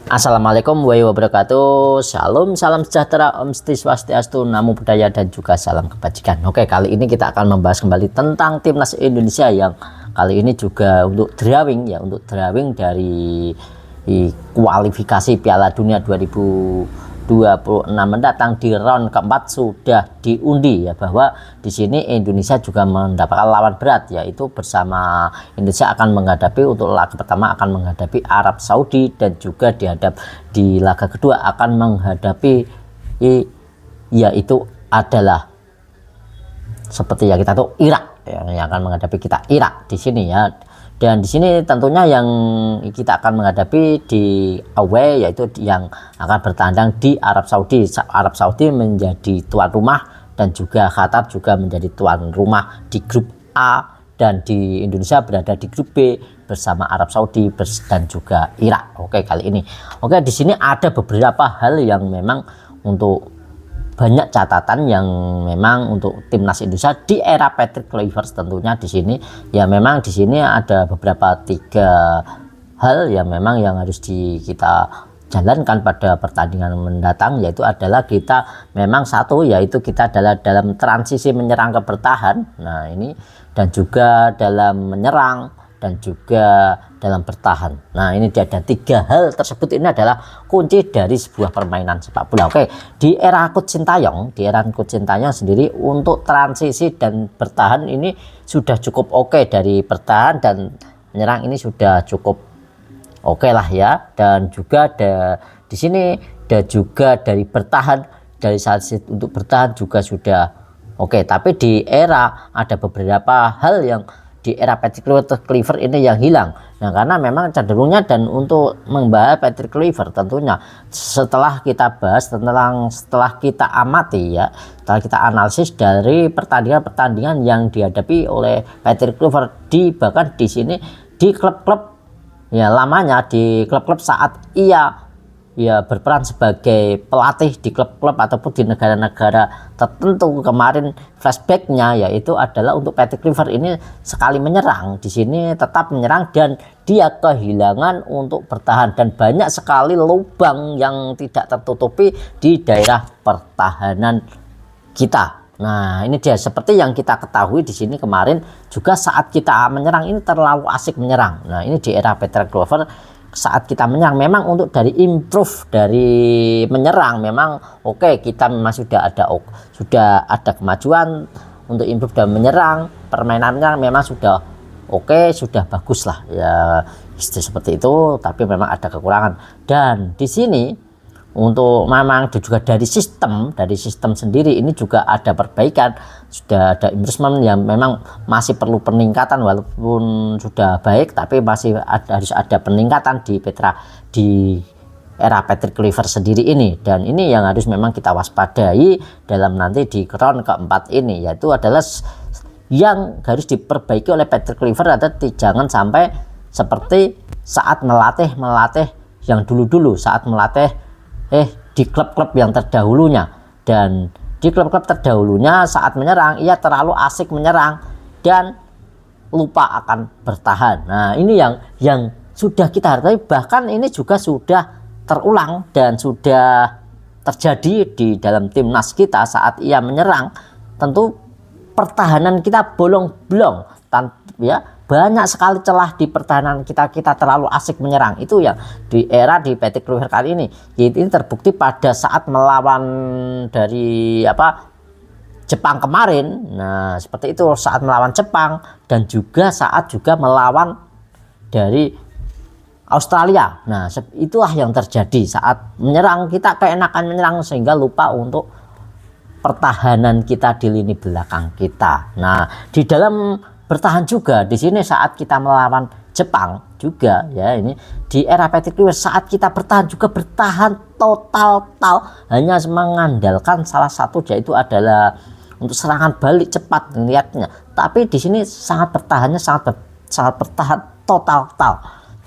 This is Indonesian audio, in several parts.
Assalamualaikum warahmatullahi wabarakatuh. Shalom, salam sejahtera, Om Swastiastu, Namo Buddhaya, dan juga salam kebajikan. Oke, kali ini kita akan membahas kembali tentang timnas Indonesia yang kali ini juga untuk drawing ya, untuk drawing dari kualifikasi Piala Dunia 2026 mendatang di round keempat sudah diundi ya, bahwa di sini Indonesia juga mendapatkan lawan berat, yaitu bersama Indonesia akan menghadapi untuk laga pertama akan menghadapi Arab Saudi, dan juga di laga kedua akan menghadapi yaitu adalah seperti yang kita tahu Irak yang akan menghadapi kita, Irak di sini ya. Dan di sini tentunya yang kita akan menghadapi di away yaitu yang akan bertandang di Arab Saudi. Arab Saudi menjadi tuan rumah dan juga Qatar juga menjadi tuan rumah di grup A, dan di Indonesia berada di grup B bersama Arab Saudi dan juga Irak. Oke, kali ini. Oke, di sini ada beberapa hal yang memang untuk banyak catatan yang memang untuk timnas Indonesia di era Patrick Kluivert tentunya di sini ya. Memang di sini ada beberapa tiga hal yang memang yang harus kita jalankan pada pertandingan mendatang, yaitu adalah kita memang satu, yaitu kita adalah dalam transisi menyerang ke bertahan. Nah ini, dan juga dalam menyerang dan juga dalam bertahan. Nah ini ada tiga hal tersebut, ini adalah kunci dari sebuah permainan sepak bola. Oke, di era Coach Sintayong, sendiri untuk transisi dan bertahan ini sudah cukup oke. Dari bertahan dan menyerang ini sudah cukup oke lah ya. Dan juga di sini dan juga dari bertahan, dari saat untuk bertahan juga sudah oke. Tapi di era ada beberapa hal yang di era Patrick Kluivert ini yang hilang. Nah karena memang cenderungnya, dan untuk membahas Patrick Kluivert tentunya setelah kita bahas setelah kita amati ya, setelah kita analisis dari pertandingan yang dihadapi oleh Patrick Kluivert bahkan di sini di klub-klub ya lamanya, di klub-klub saat ia berperan sebagai pelatih di klub-klub ataupun di negara-negara tertentu. Kemarin flashbacknya yaitu adalah untuk Patrick Kluivert ini sekali menyerang, di sini tetap menyerang dan dia kehilangan untuk bertahan, dan banyak sekali lubang yang tidak tertutupi di daerah pertahanan kita. Nah ini dia, seperti yang kita ketahui di sini kemarin juga saat kita menyerang ini terlalu asik menyerang. Nah ini di era Patrick Kluivert saat kita menyerang memang untuk dari improve dari menyerang memang oke, kita memang sudah ada kemajuan untuk improve dan menyerang, permainan menyerang memang sudah oke, sudah bagus lah ya seperti itu. Tapi memang ada kekurangan, dan di sini untuk memang juga dari sistem sendiri ini juga ada perbaikan, sudah ada improvement yang memang masih perlu peningkatan. Walaupun sudah baik tapi masih harus ada peningkatan di era Patrick Kluivert sendiri ini. Dan ini yang harus memang kita waspadai dalam nanti di round keempat ini, yaitu adalah yang harus diperbaiki oleh Patrick Kluivert atau jangan sampai seperti saat melatih yang dulu saat melatih di klub-klub yang terdahulunya. Dan di klub-klub terdahulunya saat menyerang ia terlalu asik menyerang dan lupa akan bertahan. Nah ini yang sudah kita hargai, bahkan ini juga sudah terulang dan sudah terjadi di dalam timnas kita saat ia menyerang. Tentu pertahanan kita bolong-bolong ya, banyak sekali celah di pertahanan kita terlalu asik menyerang. Itu ya di era di Patrick Kluivert kali ini. Ini terbukti pada saat melawan dari Jepang kemarin. Nah seperti itu saat melawan Jepang, dan juga saat melawan dari Australia. Nah itulah yang terjadi saat menyerang, kita keenakan menyerang sehingga lupa untuk pertahanan kita di lini belakang kita. Nah di dalam bertahan juga di sini saat kita melawan Jepang juga ya, ini di era Patrick Kluivert saat kita bertahan total hanya mengandalkan salah satu, yaitu adalah untuk serangan balik cepat lihatnya. Tapi di sini sangat bertahan total.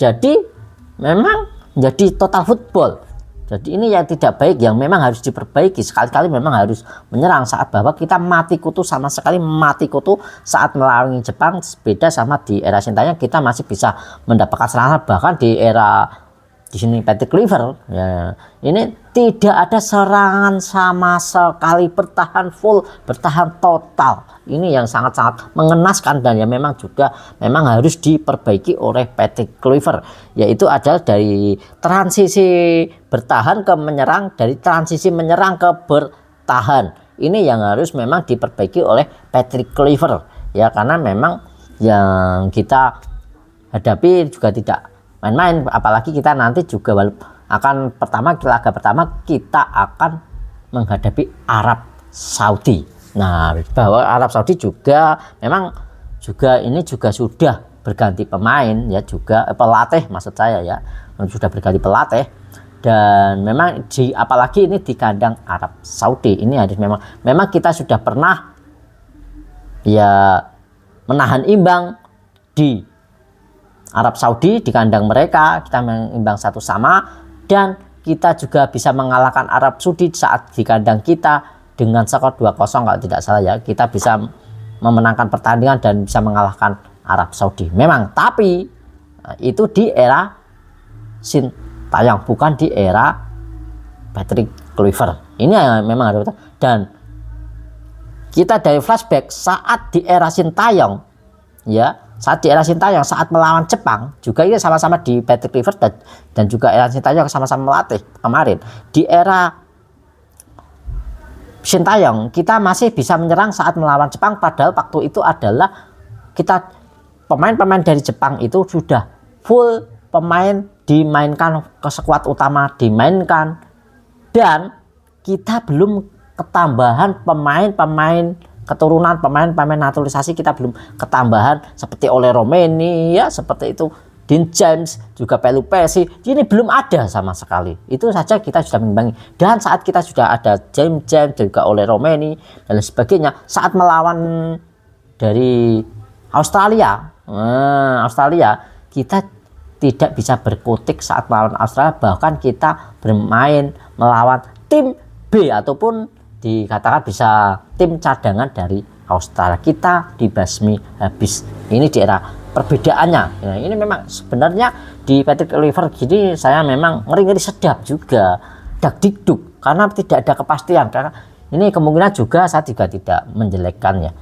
Jadi memang jadi total football. Jadi ini yang tidak baik, yang memang harus diperbaiki. Sekali-kali memang harus menyerang saat bahwa kita mati kutu saat melawan Jepang. Beda sama di era Sintayong, kita masih bisa mendapatkan serangan. Bahkan di di sini Patrick Kluivert ya, ini tidak ada serangan sama sekali, bertahan full, bertahan total. Ini yang sangat-sangat mengenaskan dan ya memang juga memang harus diperbaiki oleh Patrick Kluivert, yaitu adalah dari transisi bertahan ke menyerang, dari transisi menyerang ke bertahan. Ini yang harus memang diperbaiki oleh Patrick Kluivert ya, karena memang yang kita hadapi juga tidak main-main, apalagi kita nanti juga akan laga pertama kita akan menghadapi Arab Saudi. Nah, bahwa Arab Saudi juga memang juga ini juga sudah berganti pemain ya, juga pelatih maksud saya ya, sudah berganti pelatih, dan memang apalagi ini di kandang Arab Saudi ini harus memang kita sudah pernah ya menahan imbang di Arab Saudi di kandang mereka, kita mengimbang 1-1, dan kita juga bisa mengalahkan Arab Saudi saat di kandang kita dengan skor 2-0 kalau tidak salah ya. Kita bisa memenangkan pertandingan dan bisa mengalahkan Arab Saudi. Memang, tapi itu di era Sintayong, bukan di era Patrick Kluivert. Ini memang ada, dan kita dari flashback saat di era Sintayong ya, saat di era Sintayong saat melawan Jepang juga ini sama-sama di Patrick Kluivert dan juga era Sintayong sama-sama melatih kemarin. Di era Sintayong kita masih bisa menyerang saat melawan Jepang, padahal waktu itu adalah kita pemain-pemain dari Jepang itu sudah full pemain dimainkan, ke skuad utama dimainkan, dan kita belum ketambahan pemain-pemain keturunan, pemain-pemain naturalisasi kita belum ketambahan seperti Ole Romeni ya, seperti itu Dean James, juga Pelupesi, ini belum ada sama sekali. Itu saja kita sudah mengimbangi. Dan saat kita sudah ada James juga Ole Romeni dan sebagainya, saat melawan dari Australia, kita tidak bisa berkutik saat melawan Australia, bahkan kita bermain melawan tim B ataupun dikatakan bisa tim cadangan dari Australia, kita dibasmi habis. Ini di era perbedaannya ya, ini memang sebenarnya di Patrick Kluivert gini saya memang ngeri-ngeri sedap juga, dak-dikduk, karena tidak ada kepastian. Karena ini kemungkinan juga saya juga tidak menjelekkan ya,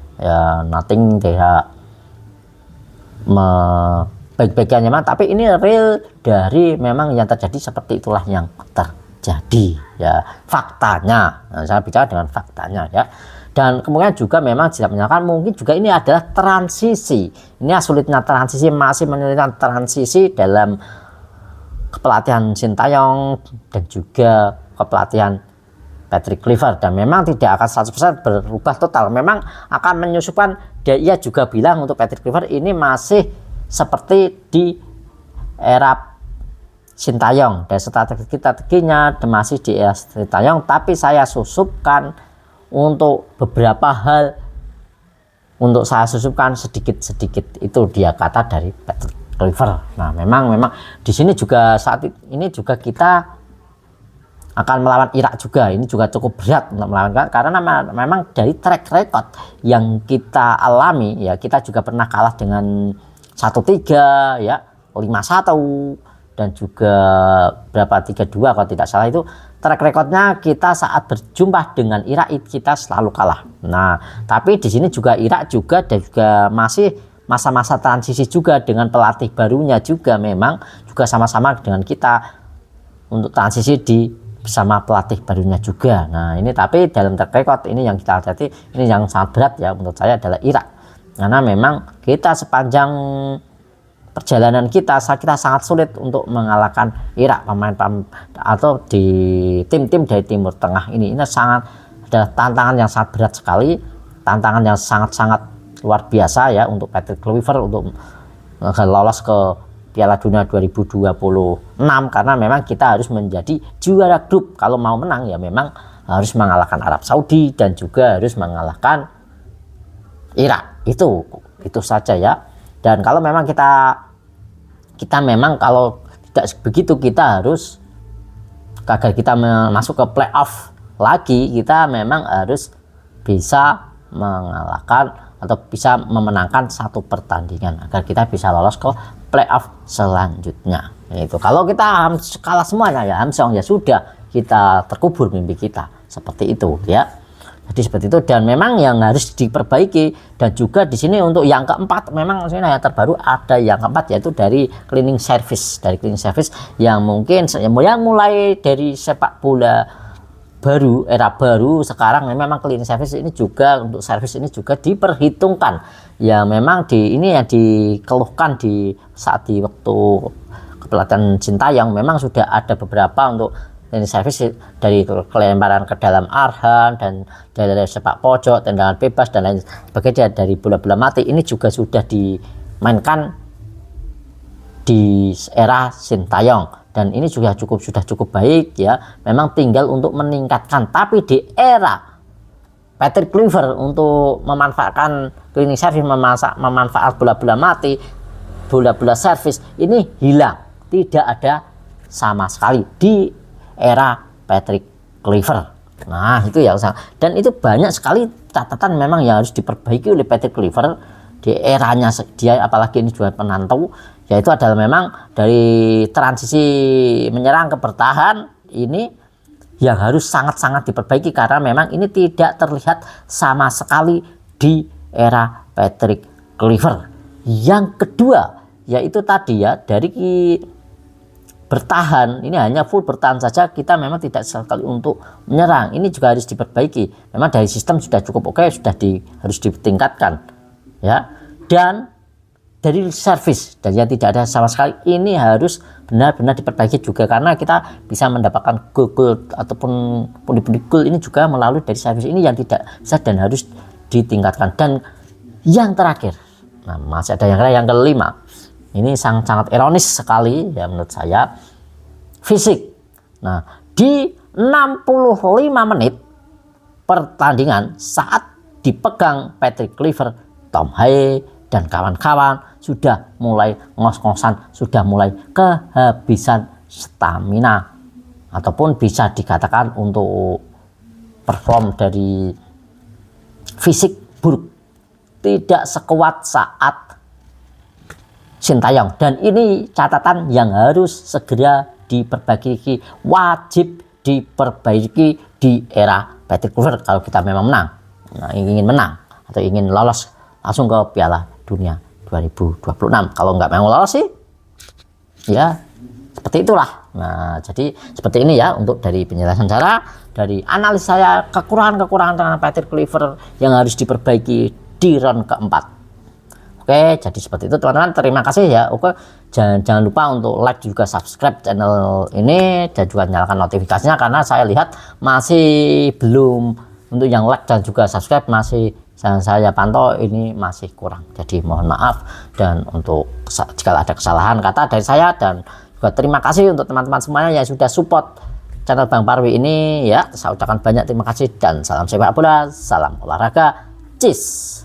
nothing dia baik-baiknya memang, tapi ini real dari memang yang terjadi, seperti itulah yang terjadi ya, faktanya. Nah, saya bicara dengan faktanya ya. Dan kemudian juga memang tidak menyalahkan, mungkin juga ini adalah transisi. Ini sulitnya transisi, masih menyulitkan transisi dalam kepelatihan Sintayong dan juga kepelatihan Patrick Kluivert, dan memang tidak akan 100% berubah total. Memang akan menyusupkan, dia juga bilang untuk Patrick Kluivert ini masih seperti di era Sintayong, dan strateginya masih di era Sintayong, tapi saya susupkan untuk beberapa hal, untuk saya susupkan sedikit-sedikit, itu dia kata dari Patrick Kluivert. Nah, memang di sini juga saat ini juga kita akan melawan Irak juga. Ini juga cukup berat untuk melawan, karena memang dari track record yang kita alami ya, kita juga pernah kalah dengan 1-3 ya, 5-1 dan juga berapa 3-2 kalau tidak salah. Itu track recordnya kita saat berjumpa dengan Irak kita selalu kalah. Nah, tapi di sini juga Irak juga dan juga masih masa-masa transisi juga dengan pelatih barunya juga, memang juga sama-sama dengan kita untuk transisi bersama pelatih barunya juga. Nah, ini tapi dalam track record ini yang kita hadapi, ini yang sangat berat ya menurut saya adalah Irak, karena memang kita sepanjang perjalanan kita sangat sulit untuk mengalahkan Irak, pemain atau di tim-tim dari Timur Tengah ini sangat adalah tantangan yang sangat berat sekali, tantangan yang sangat-sangat luar biasa ya untuk Patrick Kluivert untuk lolos ke Piala Dunia 2026, karena memang kita harus menjadi juara grup. Kalau mau menang ya memang harus mengalahkan Arab Saudi dan juga harus mengalahkan Irak. Itu saja ya. Dan kalau memang kita memang kalau tidak begitu, kita harus, agar kita masuk ke playoff lagi, kita memang harus bisa mengalahkan atau bisa memenangkan satu pertandingan agar kita bisa lolos ke playoff selanjutnya Itu kalau kita kalah semuanya ya hamsong, ya sudah, kita terkubur mimpi kita, seperti itu ya. Jadi seperti itu, dan memang yang harus diperbaiki. Dan juga di sini untuk yang keempat, memang sini yang terbaru ada yang keempat, yaitu dari cleaning service. Dari cleaning service yang mungkin yang mulai dari sepak bola baru, era baru sekarang, memang cleaning service ini juga, untuk service ini juga diperhitungkan. Ya memang ini yang dikeluhkan di saat di waktu kepelatihan Sintayong, memang sudah ada beberapa untuk ini service dari kelemparan ke dalam arhan, dan dari sepak pojok, tendangan bebas, dan lain sebagainya, dari bola-bola mati. Ini juga sudah dimainkan di era Sintayong, dan ini juga sudah cukup baik ya. Memang tinggal untuk meningkatkan. Tapi di era Patrick Kluivert untuk memanfaatkan cleaning service, memanfaat bola-bola mati, bola-bola service ini hilang, tidak ada sama sekali di era Patrick Kluivert. Nah itu ya, dan itu banyak sekali catatan memang yang harus diperbaiki oleh Patrick Kluivert di eranya dia, apalagi ini juga penantau, yaitu adalah memang dari transisi menyerang ke bertahan ini yang harus sangat-sangat diperbaiki, karena memang ini tidak terlihat sama sekali di era Patrick Kluivert. Yang kedua yaitu tadi ya, dari bertahan, ini hanya full bertahan saja, kita memang tidak sekali untuk menyerang. Ini juga harus diperbaiki. Memang dari sistem sudah cukup oke, harus ditingkatkan ya. Dan dari service, dan yang tidak ada sama sekali, ini harus benar-benar diperbaiki juga, karena kita bisa mendapatkan gol ataupun pundi-pundi gol ini juga melalui dari service ini, yang tidak bisa dan harus ditingkatkan. Dan yang terakhir, nah masih ada yang kelima. Ini sangat ironis sekali ya menurut saya, fisik. Nah, di 65 menit pertandingan saat dipegang Patrick Kluivert, Tom Haye dan kawan-kawan sudah mulai ngos-ngosan, sudah mulai kehabisan stamina, ataupun bisa dikatakan untuk perform dari fisik buruk, tidak sekuat saat Sintayong. Dan ini catatan yang harus segera diperbaiki, wajib diperbaiki di era Patrick Kluivert kalau kita memang menang, ingin menang atau ingin lolos langsung ke Piala Dunia 2026. Kalau nggak mau lolos sih ya seperti itulah. Nah jadi seperti ini ya untuk dari penjelasan cara, dari analis saya kekurangan Patrick Kluivert yang harus diperbaiki di round keempat. Oke, jadi seperti itu teman-teman, terima kasih ya. Oke, jangan lupa untuk like juga subscribe channel ini, dan juga nyalakan notifikasinya, karena saya lihat masih belum, untuk yang like dan juga subscribe masih saya pantau ini masih kurang. Jadi mohon maaf, dan untuk jika ada kesalahan kata dari saya, dan juga terima kasih untuk teman-teman semuanya yang sudah support channel Bang Parwi ini ya. Saya ucapkan banyak terima kasih, dan salam sepak bola, salam olahraga, cheers.